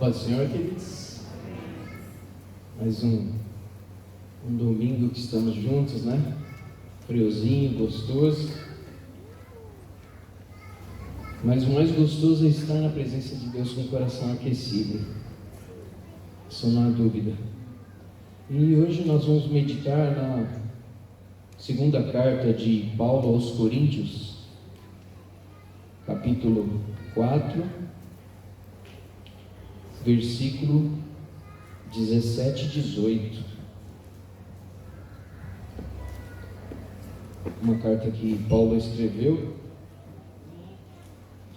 Paz do Senhor, queridos. Mais um domingo que estamos juntos, né? Friozinho, gostoso. Mas o mais gostoso é estar na presença de Deus com o coração aquecido. Isso não há dúvida. E hoje nós vamos meditar na segunda carta de Paulo aos Coríntios, capítulo 4. Versículo 17 e 18. Uma carta que Paulo escreveu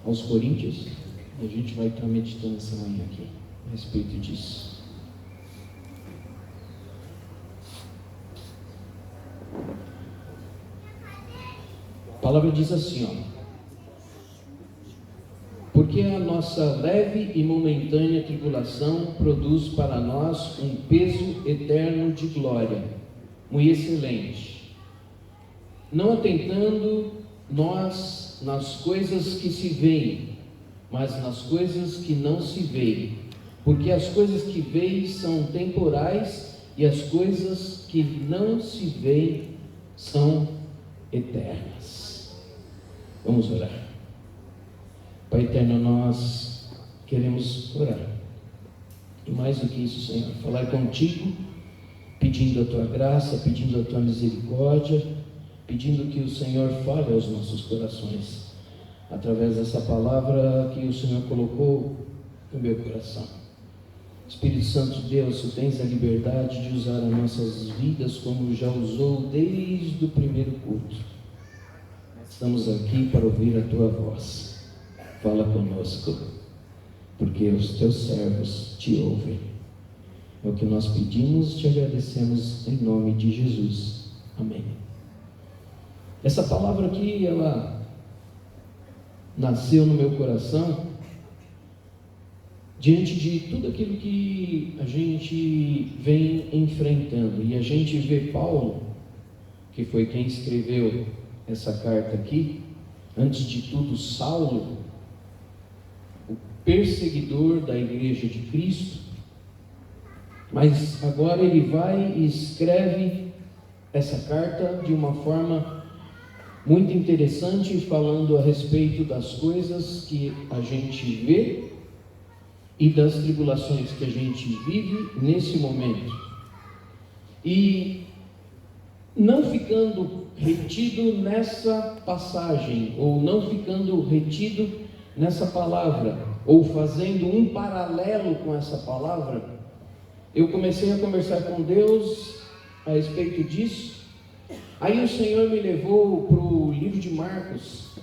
aos Coríntios, e a gente vai estar meditando essa manhã aqui a respeito disso. A palavra diz assim, porque a nossa leve e momentânea tribulação produz para nós um peso eterno de glória, muito excelente, não atentando nós nas coisas que se veem, mas nas coisas que não se veem, porque as coisas que veem são temporais e as coisas que não se veem são eternas. Vamos orar. Pai eterno, nós queremos orar, e mais do que isso, Senhor, falar contigo, pedindo a tua graça, pedindo a tua misericórdia, pedindo que o Senhor fale aos nossos corações, através dessa palavra que o Senhor colocou no meu coração. Espírito Santo de Deus, tu tens a liberdade de usar as nossas vidas como já usou desde o primeiro culto. Estamos aqui para ouvir a tua voz. Fala conosco, porque os teus servos te ouvem. É o que nós pedimos e te agradecemos em nome de Jesus. Amém. Essa palavra aqui, ela nasceu no meu coração diante de tudo aquilo que a gente vem enfrentando. E a gente vê Paulo, que foi quem escreveu essa carta aqui, antes de tudo Saulo, perseguidor da igreja de Cristo, mas agora ele vai e escreve essa carta de uma forma muito interessante, falando a respeito das coisas que a gente vê e das tribulações que a gente vive nesse momento, e não ficando retido nessa passagem, ou não ficando retido nessa palavra, ou fazendo um paralelo com essa palavra, eu comecei a conversar com Deus a respeito disso. Aí o Senhor me levou para o livro de Marcos,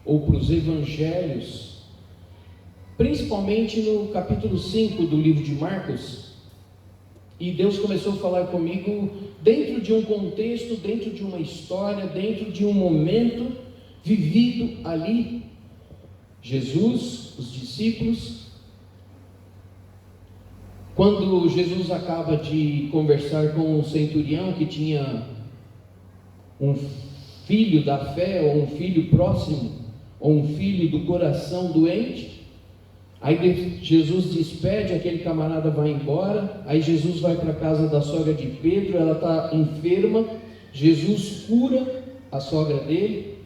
ou para os evangelhos, principalmente no capítulo 5 do livro de Marcos, e Deus começou a falar comigo dentro de um contexto, dentro de uma história, dentro de um momento vivido ali. Jesus, os discípulos, quando Jesus acaba de conversar com um centurião que tinha um filho da fé, ou um filho próximo, ou um filho do coração doente, aí Jesus despede, aquele camarada vai embora, aí Jesus vai para a casa da sogra de Pedro, ela está enferma, Jesus cura a sogra dele.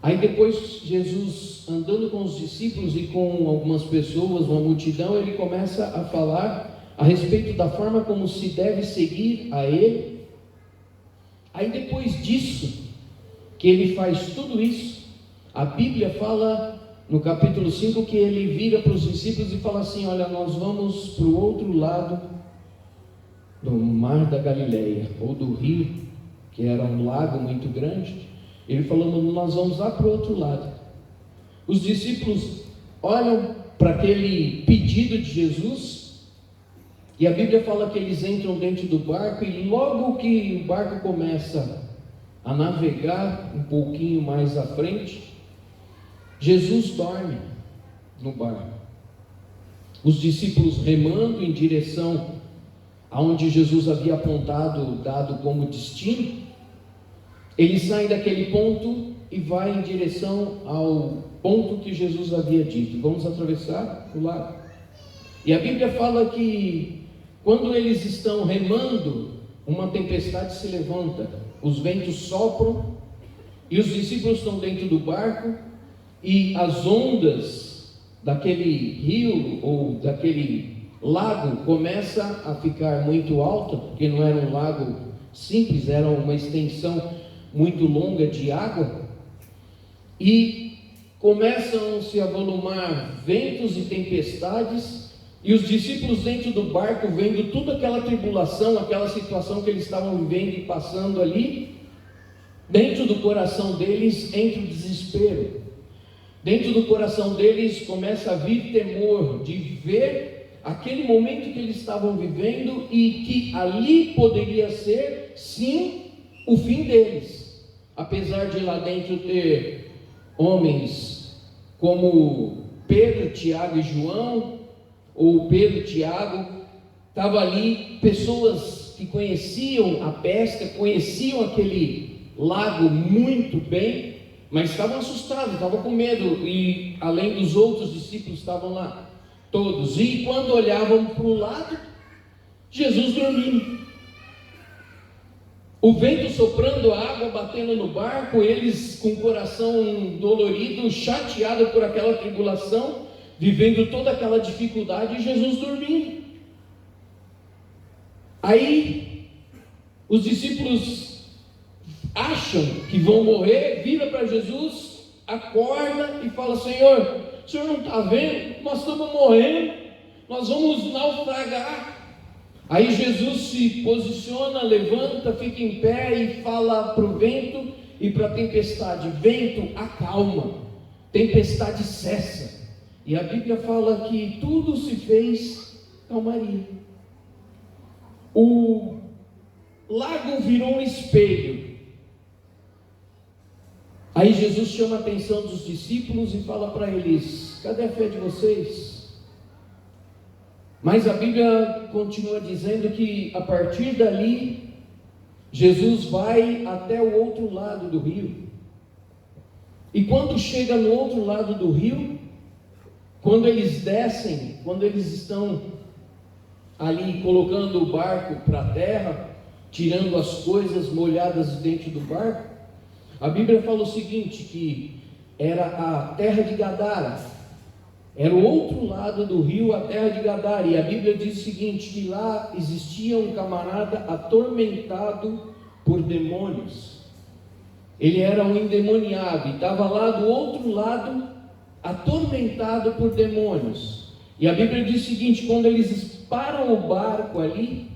Aí depois Jesus, andando com os discípulos e com algumas pessoas, uma multidão, ele começa a falar a respeito da forma como se deve seguir a ele. Aí depois disso, que ele faz tudo isso, a Bíblia fala no capítulo 5 que ele vira para os discípulos e fala assim: olha, nós vamos para o outro lado do mar da Galileia, ou do rio, que era um lago muito grande. Ele falou: nós vamos lá para o outro lado. Os discípulos olham para aquele pedido de Jesus, e a Bíblia fala que eles entram dentro do barco, e logo que o barco começa a navegar um pouquinho mais à frente, Jesus dorme no barco. Os discípulos remando em direção aonde Jesus havia apontado, dado como destino, eles saem daquele ponto e vai em direção ao ponto que Jesus havia dito: vamos atravessar o lago. E a Bíblia fala que quando eles estão remando, uma tempestade se levanta, os ventos sopram e os discípulos estão dentro do barco e as ondas daquele rio ou daquele lago começa a ficar muito alta, porque não era um lago simples, era uma extensão muito longa de água, e começam-se a volumar ventos e tempestades, e os discípulos dentro do barco, vendo toda aquela tribulação, aquela situação que eles estavam vivendo e passando ali, dentro do coração deles entra o desespero, dentro do coração deles começa a vir temor de ver aquele momento que eles estavam vivendo e que ali poderia ser, sim, o fim deles. Apesar de lá dentro ter homens como Pedro, Tiago e João, ou Pedro e Tiago, estava ali pessoas que conheciam a pesca, conheciam aquele lago muito bem, mas estavam assustados, estavam com medo, e além dos outros discípulos estavam lá, todos, e quando olhavam para o lado, Jesus dormindo, o vento soprando, a água batendo no barco, eles com o coração dolorido, chateado por aquela tribulação, vivendo toda aquela dificuldade, e Jesus dormindo. Aí os discípulos acham que vão morrer, vira para Jesus, acorda e fala: Senhor, o Senhor não está vendo? Nós estamos morrendo, nós vamos naufragar. Aí Jesus se posiciona, levanta, fica em pé e fala para o vento e para a tempestade: vento, acalma, tempestade cessa. E a Bíblia fala que tudo se fez calmaria. O lago virou um espelho. Aí Jesus chama a atenção dos discípulos e fala para eles: cadê a fé de vocês? Mas a Bíblia continua dizendo que a partir dali, Jesus vai até o outro lado do rio. E quando chega no outro lado do rio, quando eles descem, quando eles estão ali colocando o barco para a terra, tirando as coisas molhadas dentro do barco, a Bíblia fala o seguinte, que era a terra de Gadara, era o outro lado do rio, a terra de Gadara, e a Bíblia diz o seguinte, que lá existia um camarada atormentado por demônios. Ele era um endemoniado e estava lá do outro lado, atormentado por demônios. E a Bíblia diz o seguinte: quando eles param o barco ali,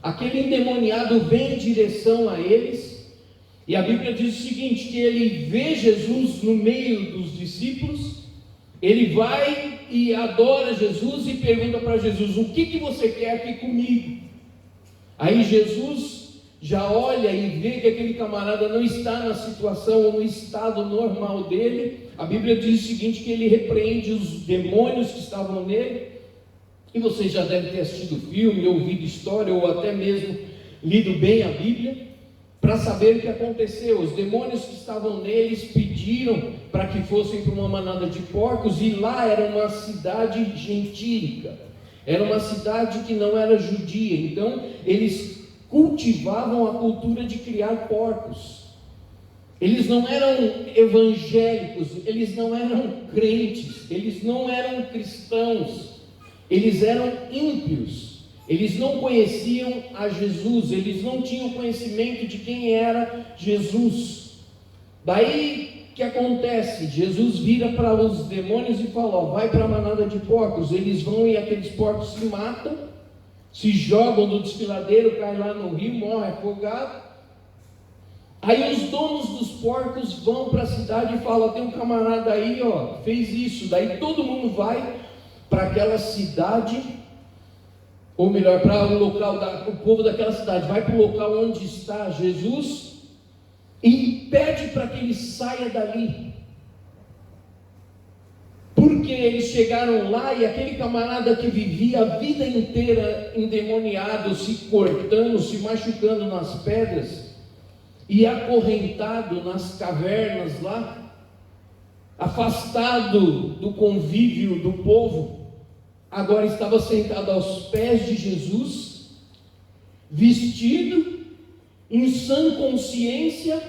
aquele endemoniado vem em direção a eles, e a Bíblia diz o seguinte, que ele vê Jesus no meio dos discípulos, ele vai e adora Jesus e pergunta para Jesus: o que você quer aqui comigo? Aí Jesus já olha e vê que aquele camarada não está na situação ou no estado normal dele. A Bíblia diz o seguinte, que ele repreende os demônios que estavam nele, e vocês já devem ter assistido o filme, ouvido história, ou até mesmo lido bem a Bíblia, para saber o que aconteceu. Os demônios que estavam neles pediram para que fossem para uma manada de porcos, e lá era uma cidade gentílica, era uma cidade que não era judia, então eles cultivavam a cultura de criar porcos. Eles não eram evangélicos, eles não eram crentes, eles não eram cristãos, eles eram ímpios, eles não conheciam a Jesus, eles não tinham conhecimento de quem era Jesus. Daí que acontece? Jesus vira para os demônios e fala: vai para a manada de porcos. Eles vão e aqueles porcos se matam, se jogam do desfiladeiro, caem lá no rio, morrem afogados. Aí os donos dos porcos vão para a cidade e falam: tem um camarada aí, fez isso. Daí todo mundo vai para aquela cidade, ou melhor, para o local, o povo daquela cidade vai para o local onde está Jesus e pede para que ele saia dali, porque eles chegaram lá e aquele camarada que vivia a vida inteira endemoniado, se cortando, se machucando nas pedras e acorrentado nas cavernas lá, afastado do convívio do povo, agora estava sentado aos pés de Jesus, vestido, em sã consciência,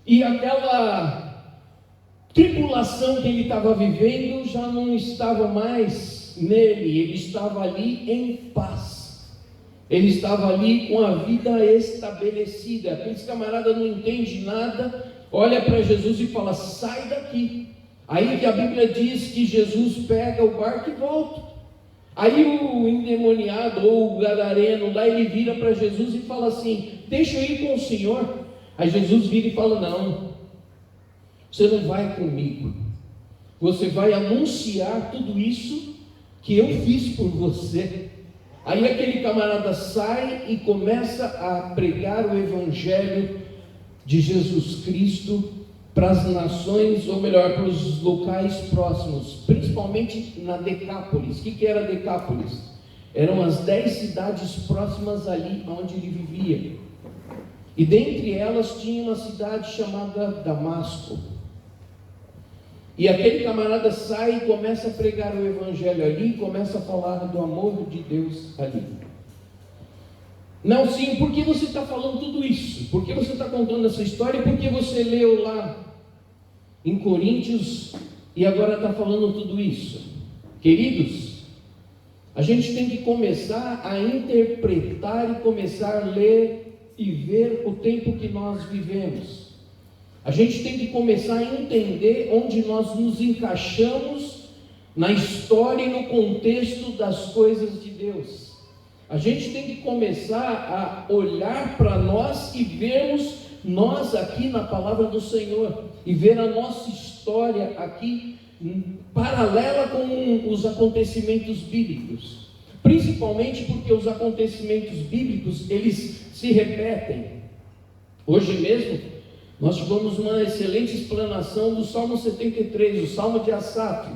e aquela tribulação que ele estava vivendo já não estava mais nele, ele estava ali em paz, ele estava ali com a vida estabelecida. Aqueles camaradas não entendem nada, olha para Jesus e fala: sai daqui. Aí que a Bíblia diz que Jesus pega o barco e volta. Aí o endemoniado ou o gadareno lá, ele vira para Jesus e fala assim: deixa eu ir com o Senhor. Aí Jesus vira e fala: não, você não vai comigo, você vai anunciar tudo isso que eu fiz por você. Aí aquele camarada sai e começa a pregar o Evangelho de Jesus Cristo para as nações, ou melhor, para os locais próximos, principalmente na Decápolis. O que era Decápolis? Eram as 10 cidades próximas ali onde ele vivia, e dentre elas tinha uma cidade chamada Damasco. E aquele camarada sai e começa a pregar o Evangelho ali, começa a falar do amor de Deus ali. Não, sim, por que você está falando tudo isso? Por que você está contando essa história? Por que você leu lá em Coríntios e agora está falando tudo isso? Queridos, a gente tem que começar a interpretar e começar a ler e ver o tempo que nós vivemos. A gente tem que começar a entender onde nós nos encaixamos na história e no contexto das coisas de Deus. A gente tem que começar a olhar para nós e vermos nós aqui na palavra do Senhor, e ver a nossa história aqui paralela com os acontecimentos bíblicos, principalmente porque os acontecimentos bíblicos, eles se repetem. Hoje mesmo nós tivemos uma excelente explanação do Salmo 73, o Salmo de Asaf,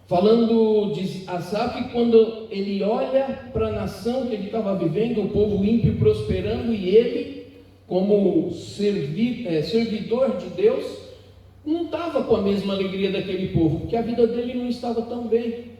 falando de Asaf quando ele olha para a nação que ele estava vivendo, o povo ímpio prosperando, e ele, como servidor de Deus, não estava com a mesma alegria daquele povo, porque a vida dele não estava tão bem.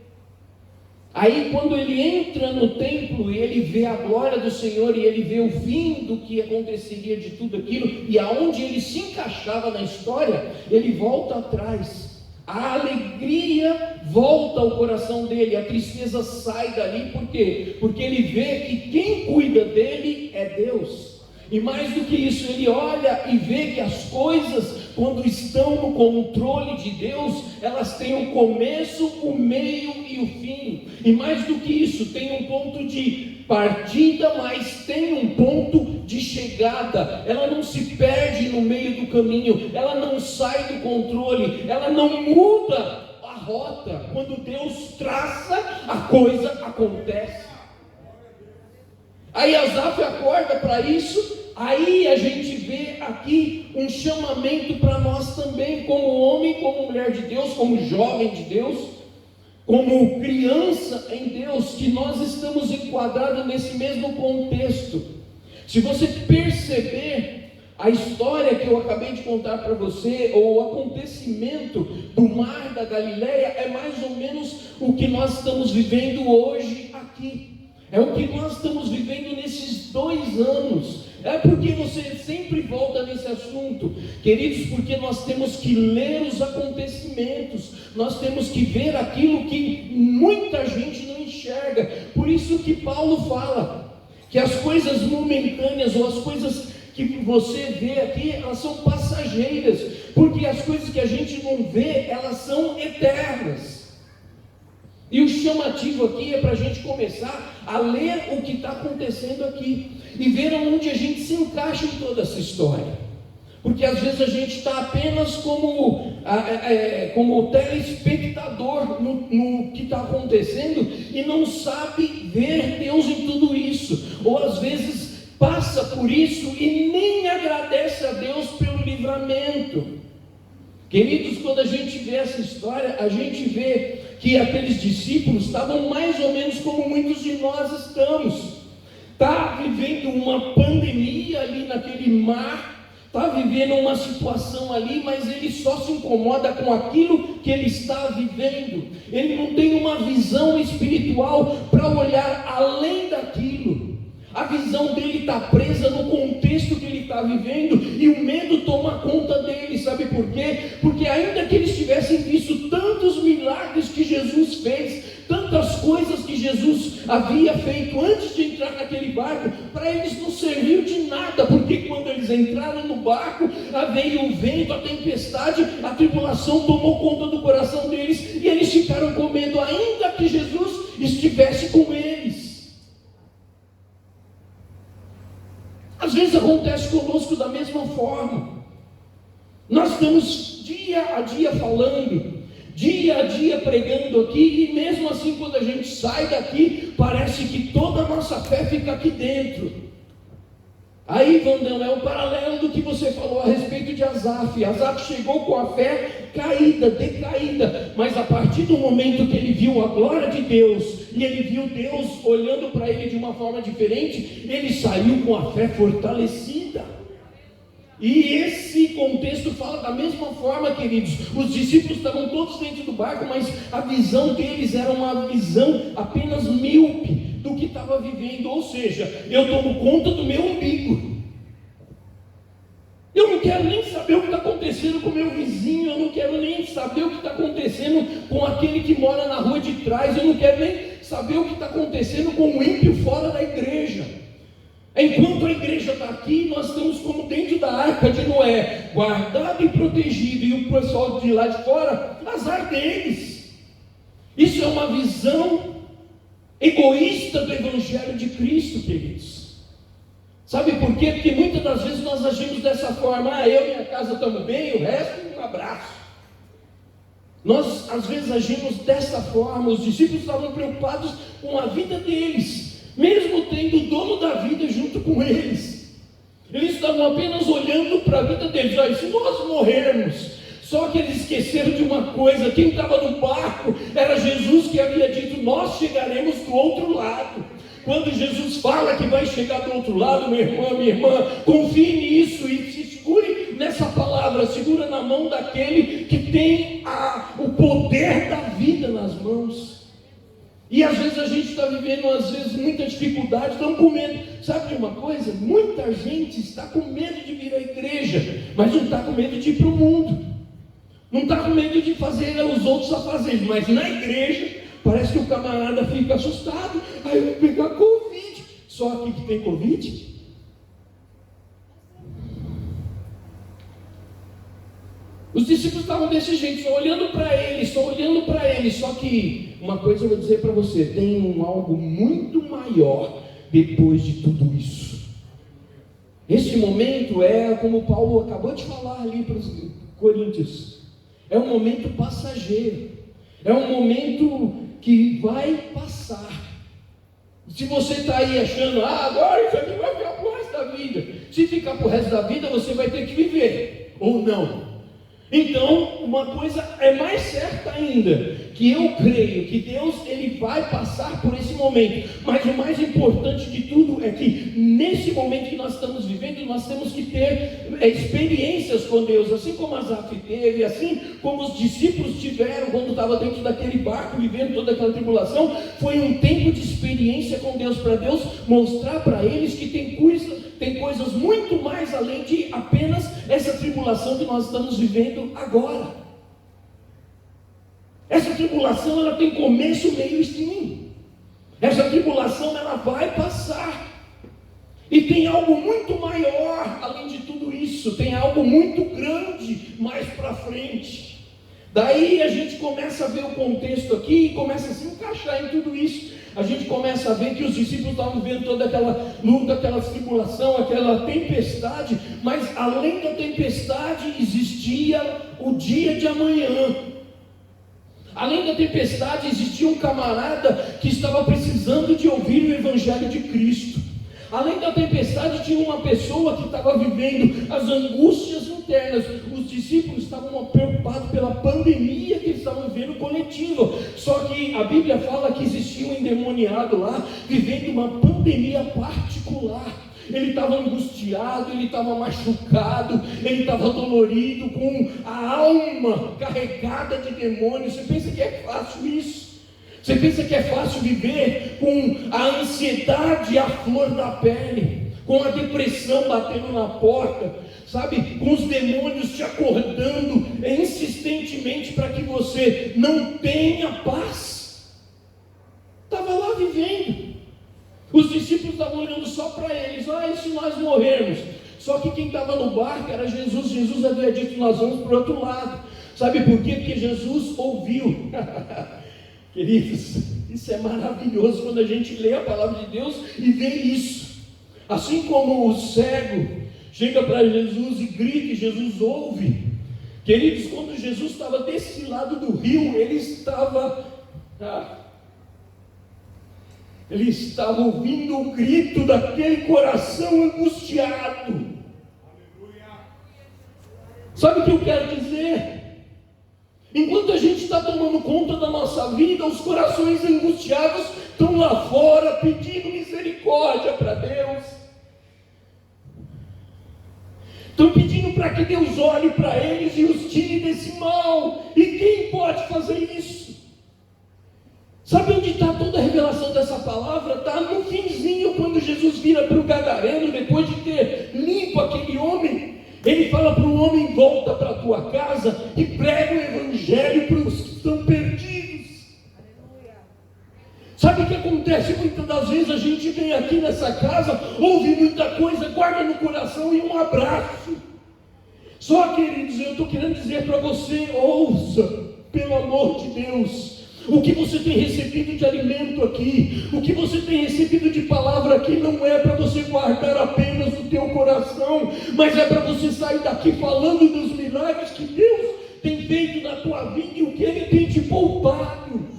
Aí quando ele entra no templo e ele vê a glória do Senhor, e ele vê o fim do que aconteceria de tudo aquilo, e aonde ele se encaixava na história, ele volta atrás. A alegria volta ao coração dele, a tristeza sai dali. Por quê? Porque ele vê que quem cuida dele é Deus. E mais do que isso, ele olha e vê que as coisas, quando estão no controle de Deus, elas têm o começo, o meio e o fim. E mais do que isso, tem um ponto de partida, mas tem um ponto de chegada. Ela não se perde no meio do caminho, ela não sai do controle, ela não muda a rota. Quando Deus traça, a coisa acontece. Aí Asaf acorda para isso. Aí a gente vê aqui um chamamento para nós também, como homem, como mulher de Deus, como jovem de Deus, como criança em Deus, que nós estamos enquadrados nesse mesmo contexto. Se você perceber a história que eu acabei de contar para você, ou o acontecimento do mar da Galileia, é mais ou menos o que nós estamos vivendo hoje aqui. É o que nós estamos vivendo nesses 2 anos. É porque você sempre volta nesse assunto, queridos, porque nós temos que ler os acontecimentos, nós temos que ver aquilo que muita gente não enxerga. Por isso que Paulo fala que as coisas momentâneas, ou as coisas que você vê aqui, elas são passageiras, porque as coisas que a gente não vê, elas são eternas. E o chamativo aqui é para a gente começar a ler o que está acontecendo aqui e ver onde a gente se encaixa em toda essa história. Porque às vezes a gente está apenas como telespectador no que está acontecendo e não sabe ver Deus em tudo isso. Ou às vezes passa por isso e nem agradece a Deus pelo livramento. Queridos, quando a gente vê essa história, a gente vê que aqueles discípulos estavam mais ou menos como muitos de nós estamos. Está vivendo uma pandemia ali naquele mar, está vivendo uma situação ali, mas ele só se incomoda com aquilo que ele está vivendo. Ele não tem uma visão espiritual para olhar além daquilo. A visão dele está presa no contexto que ele está vivendo, e o medo toma conta dele. Sabe por quê? Porque ainda que eles tivessem visto tantos milagres que Jesus fez, tantas coisas que Jesus havia feito antes de entrar naquele barco, para eles não serviu de nada, porque quando eles entraram no barco, veio o vento, a tempestade, a tribulação tomou conta do coração deles, e eles ficaram com medo, ainda que Jesus estivesse com eles. Às vezes acontece conosco da mesma forma. Nós estamos dia a dia falando, dia a dia pregando aqui, e mesmo assim quando a gente sai daqui, parece que toda a nossa fé fica aqui dentro. Aí, Vandão, é um paralelo do que você falou a respeito de Asaf. Asaf chegou com a fé caída, decaída, mas a partir do momento que ele viu a glória de Deus, e ele viu Deus olhando para ele de uma forma diferente, ele saiu com a fé fortalecida. E esse contexto fala da mesma forma, queridos. Os discípulos estavam todos dentro do barco, mas a visão deles era uma visão apenas míope do que estava vivendo. Ou seja, eu tomo conta do meu umbigo. Eu não quero nem saber o que está acontecendo com o meu vizinho, eu não quero nem saber o que está acontecendo com aquele que mora na rua de trás, eu não quero nem saber o que está acontecendo com o ímpio fora da igreja. Enquanto a igreja está aqui, nós estamos como dentro da arca de Noé, guardado e protegido, e o pessoal de lá de fora, azar deles. Isso é uma visão egoísta do Evangelho de Cristo, queridos. Sabe por quê? Porque muitas das vezes nós agimos dessa forma: eu e minha casa estamos bem, o resto um abraço. Nós às vezes agimos dessa forma. Os discípulos estavam preocupados com a vida deles, mesmo tendo o dono da vida junto com eles. Eles estavam apenas olhando para a vida deles. Olha, se nós morrermos, só que eles esqueceram de uma coisa: quem estava no barco era Jesus, que havia dito: nós chegaremos do outro lado. Quando Jesus fala que vai chegar do outro lado, meu irmão, minha irmã, confie nisso e se segure nessa palavra, segura na mão daquele que tem o poder da vida nas mãos. E às vezes a gente está vivendo, às vezes, muita dificuldade, estamos com medo. Sabe de uma coisa? Muita gente está com medo de vir à igreja, mas não está com medo de ir para o mundo. Não está com medo de fazer os outros a fazer, mas na igreja parece que o camarada fica assustado. Aí eu vou pegar Covid. Só aqui que tem Covid? Os discípulos estavam desse jeito, só olhando para ele, Só que uma coisa eu vou dizer para você: tem algo muito maior depois de tudo isso. Esse momento é como Paulo acabou de falar ali para os Coríntios. É um momento passageiro. É um momento que vai passar. Se você está aí achando: agora isso aqui vai ficar para o resto da vida. Se ficar para o resto da vida, você vai ter que viver, ou não. Então, uma coisa é mais certa ainda, que eu creio que Deus, Ele vai passar por esse momento, mas o mais importante de tudo é que nesse momento que nós estamos vivendo, nós temos que ter experiências com Deus, assim como Asaf teve, assim como os discípulos tiveram quando estavam dentro daquele barco, vivendo toda aquela tribulação. Foi um tempo de experiência com Deus, para Deus mostrar para eles que tem coisas muito mais além de apenas essa tribulação que nós estamos vivendo agora. Essa tribulação, ela tem começo, meio e fim. Essa tribulação, ela vai passar. E tem algo muito maior além de tudo isso. Tem algo muito grande mais para frente. Daí a gente começa a ver o contexto aqui e começa a se encaixar em tudo isso. A gente começa a ver que os discípulos estavam vendo toda aquela luta, aquela tribulação, aquela tempestade, mas além da tempestade existia o dia de amanhã. Além da tempestade existia um camarada que estava precisando de ouvir o Evangelho de Cristo. Além da tempestade tinha uma pessoa que estava vivendo as angústias internas. Os discípulos estavam preocupados pela pandemia que eles estavam vivendo coletiva. Só que a Bíblia fala que existia um endemoniado lá, vivendo uma pandemia particular. ele estava angustiado, ele estava machucado, ele estava dolorido, com a alma carregada de demônios. Você pensa que é fácil isso? Você pensa que é fácil viver com a ansiedade à flor da pele, com a depressão batendo na porta, sabe, com os demônios te acordando insistentemente para que você não tenha paz? Estava lá vivendo. Os discípulos estavam olhando só para eles. E se nós morrermos? Só que quem estava no barco era Jesus. Jesus havia dito: nós vamos para o outro lado. Sabe por quê? Porque Jesus ouviu. Queridos, isso é maravilhoso quando a gente lê a palavra de Deus e vê isso. Assim como o cego chega para Jesus e grita, e Jesus ouve. Queridos, quando Jesus estava desse lado do rio, ele estava ouvindo o grito daquele coração angustiado. Sabe o que eu quero dizer? Enquanto a gente está tomando conta da nossa vida, os corações angustiados estão lá fora pedindo misericórdia para Deus. Estão pedindo para que Deus olhe para eles e os tire desse mal. E quem pode fazer isso? Sabe onde está toda a revelação dessa palavra? Está no finzinho, quando Jesus vira para o gadareno, depois de ter limpo aquele homem. Ele fala para o homem: volta para a tua casa e prega o evangelho para os que estão perdidos. Sabe o que acontece? Muitas das vezes a gente vem aqui nessa casa, ouve muita coisa, guarda no coração e um abraço. Só, queridos, eu estou querendo dizer para você: ouça, pelo amor de Deus. O que você tem recebido de alimento aqui, o que você tem recebido de palavra aqui, não é para você guardar apenas no teu coração, mas é para você sair daqui falando dos milagres que Deus tem feito na tua vida e o que Ele tem te poupado.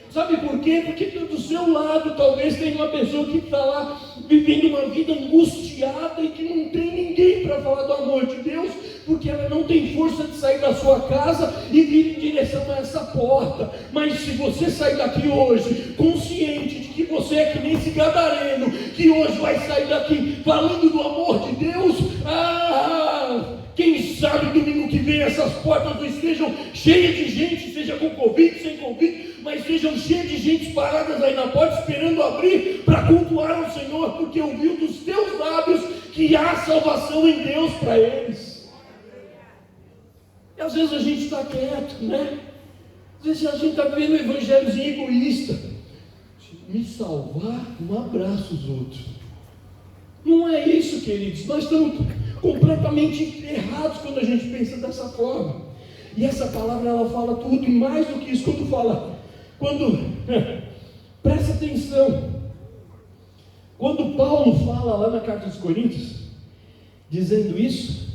Sabe por quê? Porque do seu lado talvez tenha uma pessoa que está lá vivendo uma vida angustiada e que não tem ninguém para falar do amor de Deus, porque ela não tem força de sair da sua casa e vir em direção a essa porta. Mas se você sair daqui hoje consciente de que você é que nem esse gadareno, que hoje vai sair daqui falando do amor de Deus, quem sabe domingo que vem essas portas não estejam cheias de gente, seja com Covid, sem Covid, mas sejam cheias de gente paradas aí na porta esperando abrir para cultuar o Senhor, porque ouviu dos teus lábios que há salvação em Deus para eles. E às vezes a gente está quieto, né? Às vezes a gente está vivendo um evangelhozinho egoísta. Me salvar, um abraço os outros. Não é isso, queridos. Nós estamos completamente errados quando a gente pensa dessa forma. E essa palavra, ela fala tudo e mais do que isso. Presta atenção. Quando Paulo fala lá na carta dos Coríntios, dizendo isso,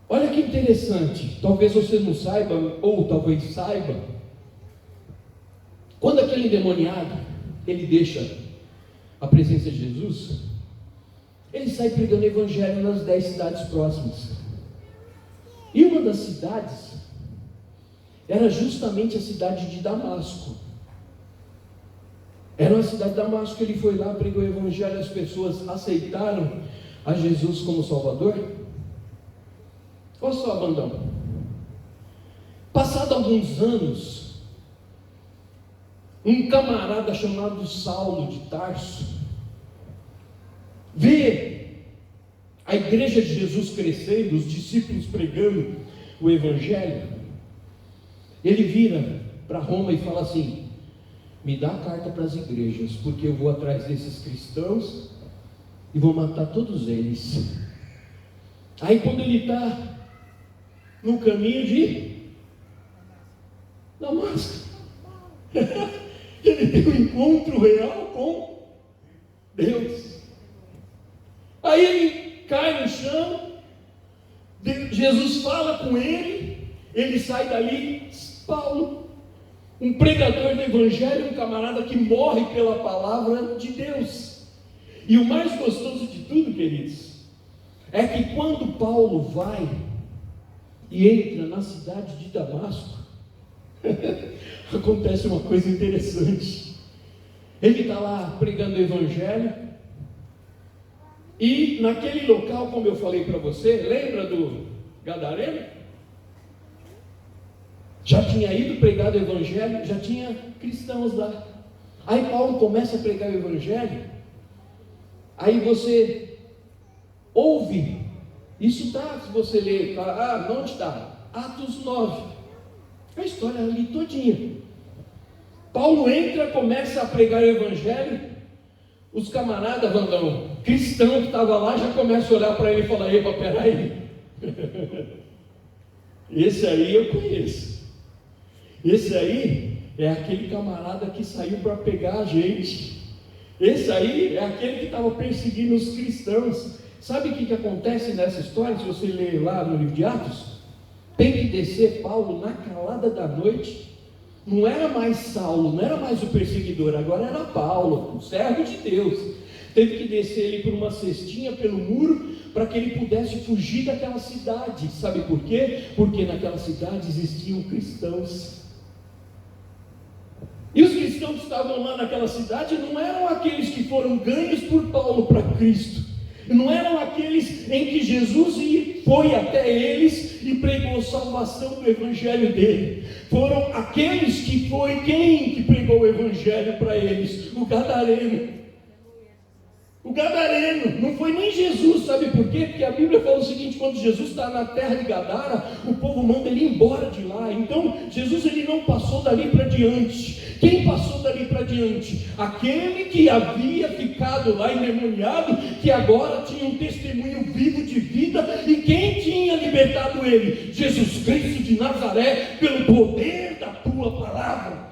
olha que interessante. Talvez você não saiba, ou talvez saiba. Quando aquele endemoniado, ele deixa a presença de Jesus, ele sai pregando o evangelho nas 10 cidades próximas. E uma das cidades era justamente a cidade de Damasco. Era uma cidade de Damasco. Ele foi lá, pregou o evangelho, as pessoas aceitaram a Jesus como Salvador. Olha só, bandão. Passado alguns anos, um camarada chamado Saulo de Tarso vê a igreja de Jesus crescendo, os discípulos pregando o evangelho. Ele vira para Roma e fala assim: me dá a carta para as igrejas, porque eu vou atrás desses cristãos e vou matar todos eles. Aí quando ele está no caminho de Damasco, ele tem um encontro real com Deus. Aí ele cai no chão, Jesus fala com ele, ele sai dali. Paulo, um pregador do evangelho, um camarada que morre pela palavra de Deus. E o mais gostoso de tudo, queridos, é que quando Paulo vai e entra na cidade de Damasco, acontece uma coisa interessante. Ele está lá pregando o evangelho, E naquele local, como eu falei para você, lembra do Gadareno? Já tinha ido pregar o evangelho, já tinha cristãos lá. Aí Paulo começa a pregar o evangelho. Aí você ouve, isso está, se você ler, não está, Atos 9, a história ali todinha. Paulo entra, começa a pregar o evangelho, os camaradas, cristão que estava lá, já começa a olhar para ele e falar: epa, peraí, esse aí eu conheço, esse aí é aquele camarada que saiu para pegar a gente, esse aí é aquele que estava perseguindo os cristãos. Sabe o que acontece nessa história? Se você ler lá no livro de Atos, tem que descer Paulo na calada da noite. Não era mais Saulo, não era mais o perseguidor, agora era Paulo, o servo de Deus. Teve que descer ele por uma cestinha pelo muro, para que ele pudesse fugir daquela cidade. Sabe por quê? Porque naquela cidade existiam cristãos. E os cristãos que estavam lá naquela cidade não eram aqueles que foram ganhos por Paulo para Cristo. Não eram aqueles em que Jesus foi até eles e pregou salvação do evangelho dele. Foram aqueles que foi quem que pregou o evangelho para eles? O Gadareno. O Gadareno, não foi nem Jesus, sabe por quê? Porque a Bíblia fala o seguinte: quando Jesus está na terra de Gadara, o povo manda ele embora de lá. Então, Jesus ele não passou dali para diante. Quem passou dali para diante? Aquele que havia ficado lá endemoniado, que agora tinha um testemunho vivo de vida. E quem tinha libertado ele? Jesus Cristo de Nazaré, pelo poder da tua palavra.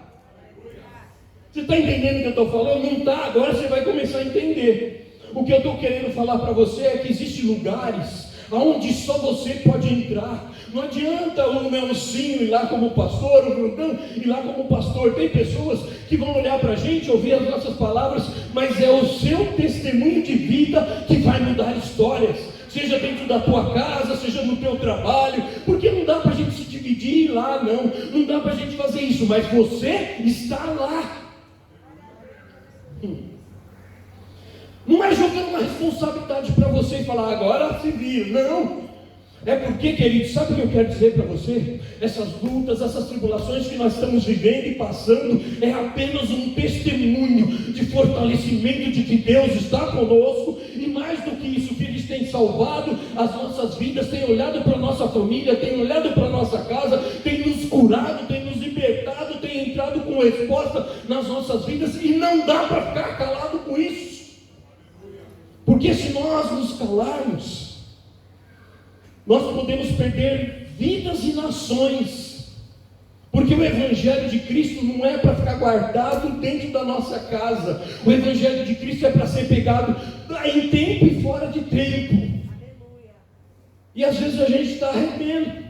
Você está entendendo o que eu estou falando? Não está, agora você vai começar a entender. O que eu estou querendo falar para você é que existem lugares onde só você pode entrar. Não adianta o Nelsinho ir lá como pastor, o Brunão ir lá como pastor. Tem pessoas que vão olhar para a gente, ouvir as nossas palavras, mas é o seu testemunho de vida que vai mudar histórias. Seja dentro da tua casa, seja no teu trabalho, porque não dá para a gente se dividir lá, não dá para a gente fazer isso, mas você está lá. Não é jogando uma responsabilidade para você e falar: agora se vira. Não. É porque, querido, sabe o que eu quero dizer para você? Essas lutas, essas tribulações que nós estamos vivendo e passando, é apenas um testemunho de fortalecimento de que Deus está conosco. E mais do que isso, que Ele tem salvado as nossas vidas, tem olhado para a nossa família, tem olhado para a nossa casa, tem nos curado, tem nos libertado, tem entrado com resposta nas nossas vidas. E não dá para ficar calado com isso. Porque se nós nos calarmos, nós podemos perder vidas e nações. Porque o Evangelho de Cristo não é para ficar guardado dentro da nossa casa. O Evangelho de Cristo é para ser pegado em tempo e fora de tempo. E às vezes a gente está arrependendo.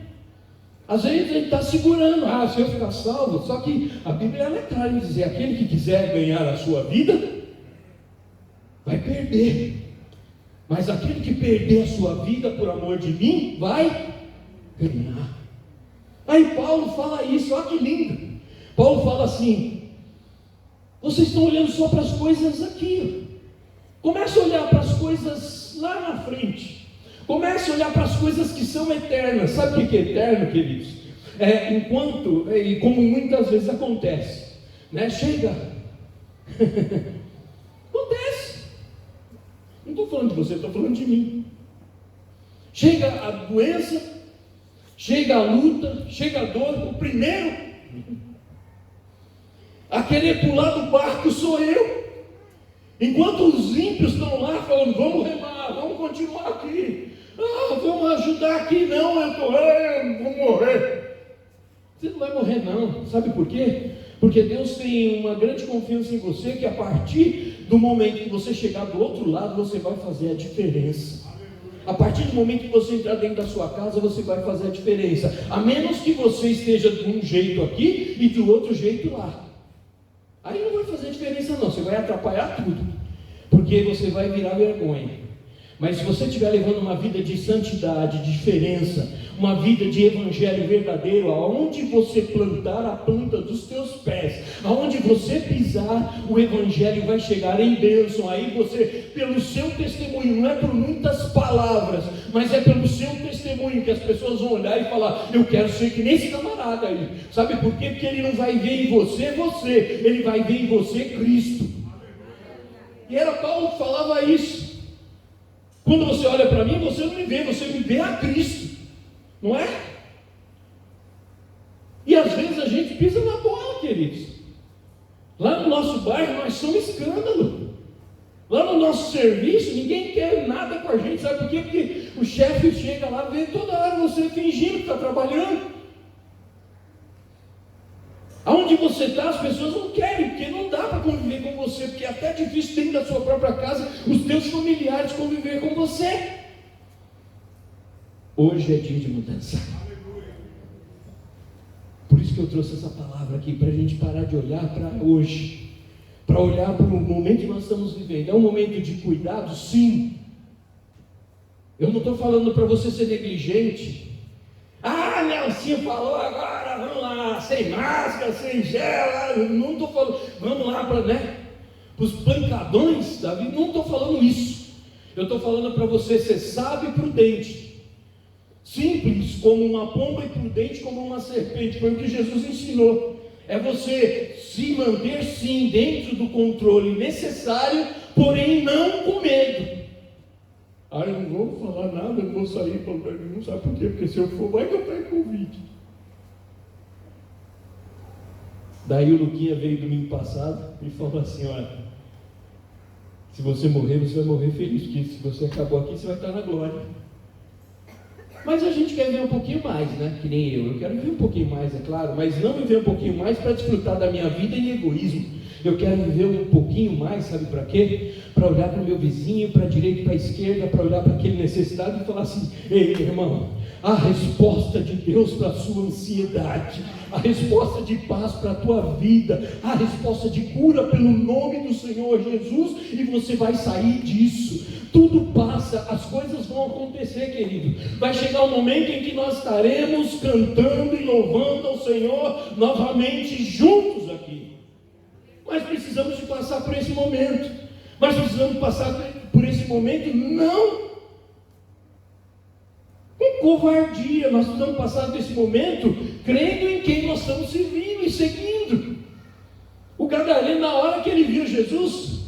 Às vezes a gente está segurando. Se eu ficar salvo. Só que a Bíblia é clara em dizer: aquele que quiser ganhar a sua vida, vai perder. Mas aquele que perder a sua vida por amor de mim, vai ganhar. Aí Paulo fala isso, olha que lindo. Paulo fala assim: vocês estão olhando só para as coisas aqui. Comece a olhar para as coisas lá na frente. Comece a olhar para as coisas que são eternas. Sabe o que é eterno, queridos? Enquanto, e como muitas vezes acontece, né? Chega. Acontece. Não estou falando de você, estou falando de mim. Chega a doença, chega a luta, chega a dor. O primeiro a querer pular do barco sou eu. Enquanto os ímpios estão lá falando: vamos remar, vamos continuar aqui, vamos ajudar aqui. Não, eu estou, vou morrer. Você não vai morrer não. Sabe por quê? Porque Deus tem uma grande confiança em você, que a partir do momento que você chegar do outro lado, você vai fazer a diferença. A partir do momento que você entrar dentro da sua casa, você vai fazer a diferença. A menos que você esteja de um jeito aqui e do outro jeito lá. Aí não vai fazer diferença não, você vai atrapalhar tudo. Porque você vai virar vergonha. Mas se você estiver levando uma vida de santidade, de diferença, uma vida de evangelho verdadeiro, aonde você plantar a planta dos teus pés, aonde você pisar, o evangelho vai chegar em bênção. Aí você, pelo seu testemunho, não é por muitas palavras, mas é pelo seu testemunho que as pessoas vão olhar e falar: eu quero ser que nem esse camarada aí. Sabe por quê? Porque ele não vai ver em você, ele vai ver em você Cristo. E era Paulo que falava isso. Quando você olha para mim, você não me vê, você me vê a Cristo, não é? E às vezes a gente pisa na bola, queridos. Lá no nosso bairro nós somos escândalo. Lá no nosso serviço ninguém quer nada com a gente, sabe por quê? Porque o chefe chega lá, vê toda hora você fingindo que está trabalhando. Aonde você está, as pessoas não querem, porque não dá para conviver com você, porque é até difícil dentro da sua própria casa os teus familiares conviver com você. Hoje é dia de mudança. Por isso que eu trouxe essa palavra aqui, para a gente parar de olhar para hoje, para olhar para o momento que nós estamos vivendo. É um momento de cuidado, sim. Eu não estou falando para você ser negligente. Ah, Nelsinho falou agora, vamos lá, sem máscara, sem gel, não estou falando, vamos lá para os pancadões da vida, não estou falando isso. Eu estou falando para você ser sábio e prudente, simples como uma pomba e prudente como uma serpente. Foi o que Jesus ensinou. É você se manter sim dentro do controle necessário, porém não com medo. Ah, eu não vou falar nada, eu não vou sair para lugar nenhum, sabe por quê? Porque se eu for, vai que eu pego Covid. Daí o Luquinha veio domingo passado e falou assim: olha, se você morrer, você vai morrer feliz, porque se você acabou aqui, você vai estar na glória. Mas a gente quer viver um pouquinho mais, né? Que nem eu quero viver um pouquinho mais, é claro, mas não viver um pouquinho mais para desfrutar da minha vida em egoísmo. Eu quero viver um pouquinho mais, sabe para quê? Para olhar para o meu vizinho, para a direita e para a esquerda, para olhar para aquele necessitado e falar assim: ei, irmão, a resposta de Deus para a sua ansiedade, a resposta de paz para a tua vida, a resposta de cura pelo nome do Senhor Jesus, e você vai sair disso. Tudo passa, as coisas vão acontecer, querido. Vai chegar um momento em que nós estaremos cantando e louvando ao Senhor novamente juntos aqui. Mas precisamos de passar por esse momento. Mas precisamos passar por esse momento não com covardia. Nós precisamos passar desse momento crendo em quem nós estamos servindo e seguindo. O gadareno, na hora que ele viu Jesus,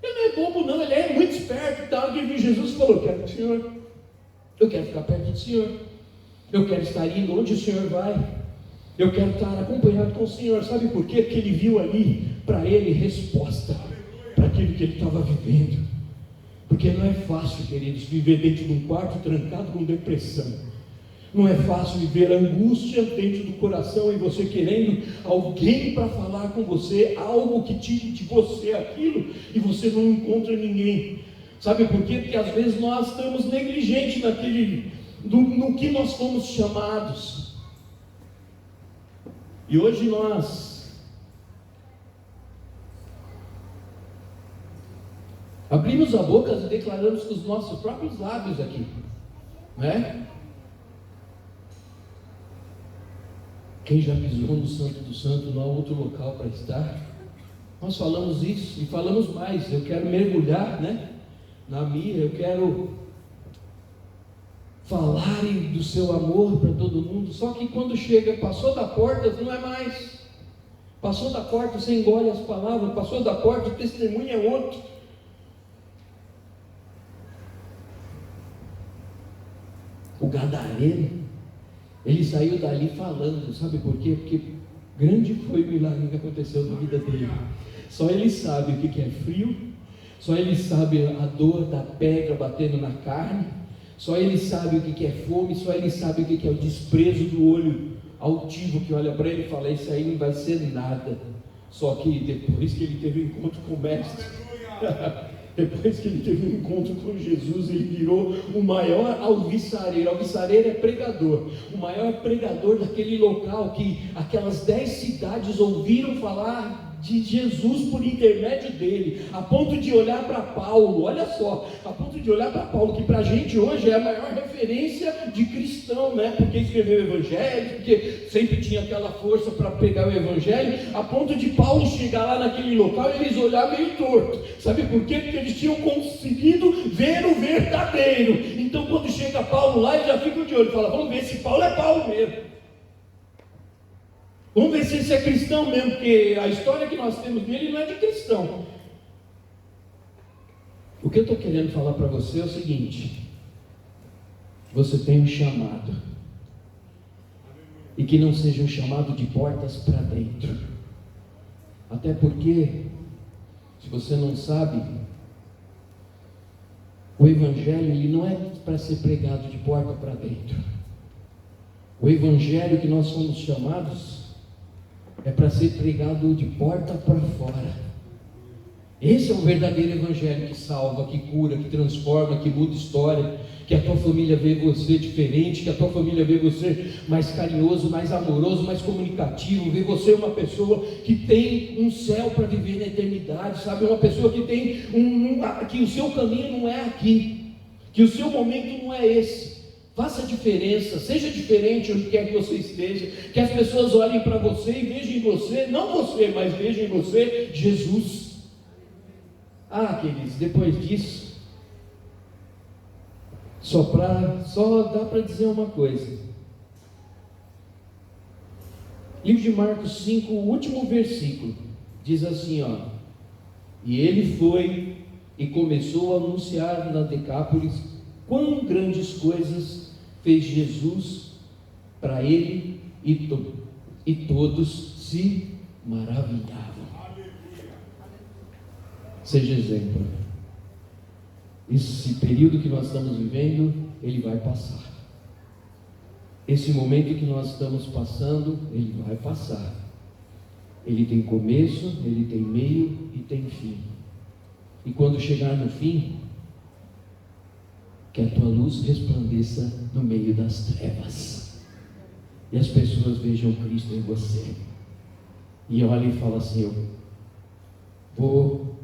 ele não é bobo não, ele é muito esperto. Na hora que ele viu Jesus, falou: eu quero o Senhor, eu quero ficar perto do Senhor, eu quero estar indo onde o Senhor vai, eu quero estar acompanhado com o Senhor. Sabe por quê? Porque ele viu ali para ele resposta para aquilo que ele estava vivendo. Porque não é fácil, queridos, viver dentro de um quarto trancado com depressão. Não é fácil viver angústia dentro do coração e você querendo alguém para falar com você, algo que tire de você aquilo, e você não encontra ninguém. Sabe por quê? Porque às vezes nós estamos negligentes no que nós fomos chamados. E hoje nós abrimos a boca e declaramos com os nossos próprios lábios aqui, né? Quem já pisou no Santo do Santo, não há outro local para estar. Nós falamos isso e falamos mais. Eu quero mergulhar, na minha, eu quero falar do seu amor para todo mundo. Só que quando chega, passou da porta, não é mais. Passou da porta, você engole as palavras. Passou da porta, o testemunho é outro. O gadareno, ele saiu dali falando, sabe por quê? Porque grande foi o milagre que aconteceu na vida dele. Só ele sabe o que é frio, só ele sabe a dor da pedra batendo na carne, só ele sabe o que é fome, só ele sabe o que é o desprezo do olho altivo que olha para ele e fala: isso aí não vai ser nada. Só que depois que ele teve um encontro com o Mestre, depois que ele teve um encontro com Jesus, ele virou o maior alvissareiro. Alvissareiro é pregador, o maior pregador daquele local, que aquelas 10 cidades ouviram falar de Jesus por intermédio dele, a ponto de olhar para Paulo, olha só, a ponto de olhar para Paulo, que para a gente hoje é a maior referência de cristão, né? Porque escreveu o Evangelho, porque sempre tinha aquela força para pegar o Evangelho, a ponto de Paulo chegar lá naquele local e eles olhar meio torto. Sabe por quê? Porque eles tinham conseguido ver o verdadeiro. Então quando chega Paulo lá, eles já ficam de olho, fala, vamos ver se Paulo é Paulo mesmo. Vamos ver se esse é cristão mesmo, porque a história que nós temos dele não é de cristão. O que eu estou querendo falar para você é o seguinte: você tem um chamado, e que não seja um chamado de portas para dentro. Até porque, se você não sabe, o Evangelho ele não é para ser pregado de porta para dentro. O Evangelho que nós somos chamados é para ser pregado de porta para fora. Esse é o verdadeiro Evangelho que salva, que cura, que transforma, que muda história, que a tua família vê você diferente, que a tua família vê você mais carinhoso, mais amoroso, mais comunicativo, vê você uma pessoa que tem um céu para viver na eternidade, sabe? Uma pessoa que tem que o seu caminho não é aqui, que o seu momento não é esse. Faça diferença, seja diferente onde quer que você esteja, que as pessoas olhem para você e vejam em você, não você, mas vejam em você Jesus. Queridos, depois disso, só dá para dizer uma coisa. Livro de Marcos 5, o último versículo, diz assim, e ele foi e começou a anunciar na Decápolis quão grandes coisas fez Jesus para ele, e todos se maravilhavam. Seja exemplo. Esse período que nós estamos vivendo, ele vai passar. Esse momento que nós estamos passando, ele vai passar. Ele tem começo, ele tem meio e tem fim. E quando chegar no fim, que a tua luz resplandeça no meio das trevas, e as pessoas vejam Cristo em você, e olhem e falem assim: eu vou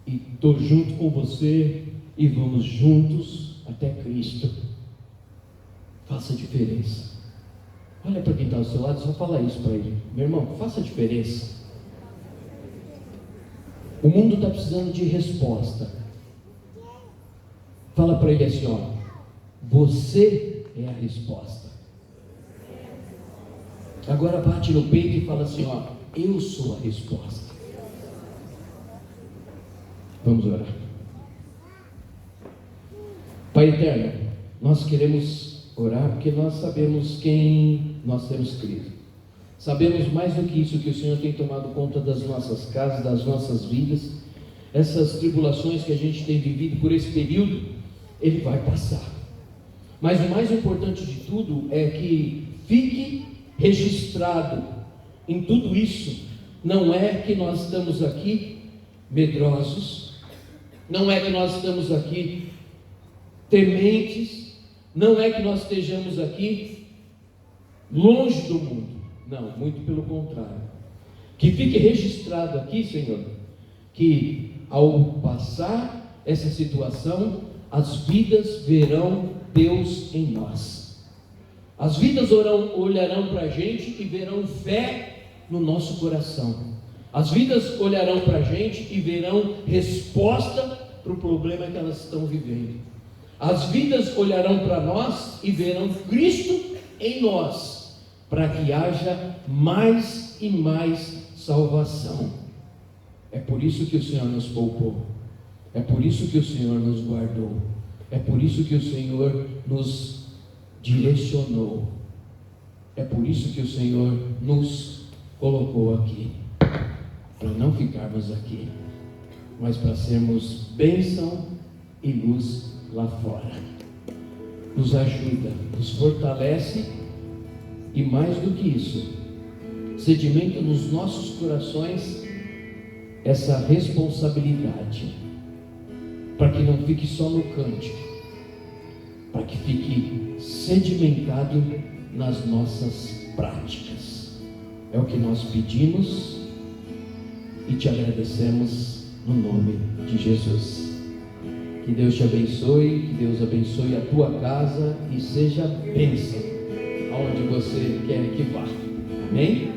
e estou junto com você, e vamos juntos até Cristo. Faça diferença. Olha para quem está ao seu lado, só fala isso para ele: meu irmão, faça diferença. O mundo está precisando de resposta. Fala para ele assim: você é a resposta. Agora bate no peito e fala assim: eu sou a resposta. Vamos orar. Pai eterno, nós queremos orar porque nós sabemos quem nós temos crido. Sabemos mais do que isso, que o Senhor tem tomado conta das nossas casas, das nossas vidas. Essas tribulações que a gente tem vivido por esse período, ele vai passar. Mas o mais importante de tudo é que fique registrado em tudo isso, não é que nós estamos aqui medrosos, não é que nós estamos aqui tementes, não é que nós estejamos aqui longe do mundo, não, muito pelo contrário. Que fique registrado aqui, Senhor, que ao passar essa situação, as vidas verão Deus em nós. As vidas olharão para a gente e verão fé no nosso coração. As vidas olharão para a gente e verão resposta para o problema que elas estão vivendo. As vidas olharão para nós e verão Cristo em nós, para que haja mais e mais salvação. É por isso que o Senhor nos poupou. É por isso que o Senhor nos guardou. É por isso que o Senhor nos direcionou. É por isso que o Senhor nos colocou aqui. Para não ficarmos aqui, mas para sermos bênção e luz lá fora. Nos ajuda, nos fortalece e mais do que isso, sedimenta nos nossos corações essa responsabilidade, para que não fique só no cântico, para que fique sedimentado nas nossas práticas. É o que nós pedimos e te agradecemos no nome de Jesus. Que Deus te abençoe, que Deus abençoe a tua casa e seja bênção aonde você quer que vá. Amém?